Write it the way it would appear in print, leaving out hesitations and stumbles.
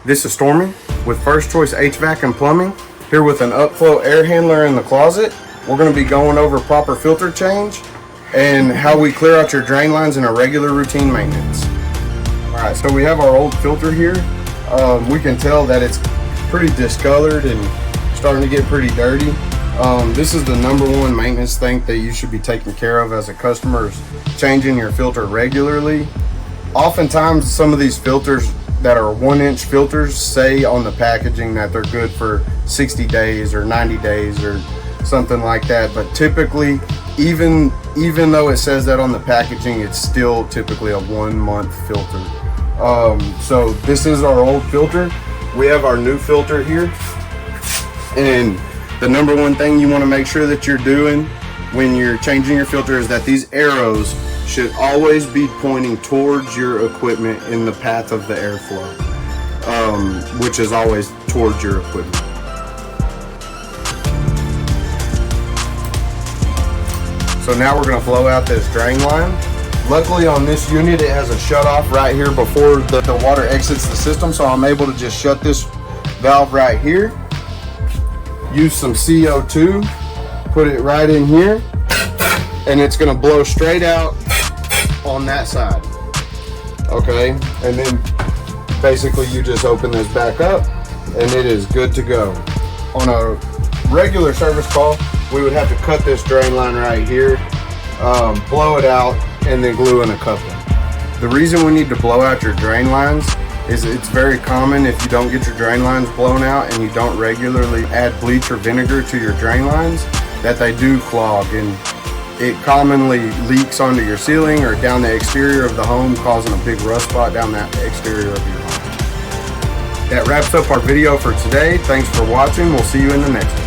This is Stormy with First Choice HVAC and Plumbing, here with an Upflow air handler in the closet. We're going to be going over proper filter change and how we clear out your drain lines in a regular routine maintenance. Alright, so we have our old filter here. We can tell that it's pretty discolored and starting to get pretty dirty. This is the #1 maintenance thing that you should be taking care of as a customer, is changing your filter regularly. Oftentimes some of these filters that are 1-inch filters say on the packaging that they're good for 60 days or 90 days or something like that, but typically even though it says that on the packaging, it's still typically a 1-month filter. So this is our old filter. We have our new filter here, and the #1 thing you want to make sure that you're doing when you're changing your filter is that these arrows should always be pointing towards your equipment in the path of the airflow, which is always towards your equipment. So now we're going to blow out this drain line. Luckily on this unit it has a shut off right here before the water exits the system, so I'm able to just shut this valve right here, use some CO2, put it right in here, and it's going to blow straight out on that side. Okay, and then basically you just open this back up and it is good to go. On a regular service call, we would have to cut this drain line right here, blow it out, and then glue in a coupling. The reason we need to blow out your drain lines is it's very common if you don't get your drain lines blown out and you don't regularly add bleach or vinegar to your drain lines, that they do clog, and it commonly leaks onto your ceiling or down the exterior of the home, causing a big rust spot down that exterior of your home. That wraps up our video for today. Thanks for watching. We'll see you in the next one.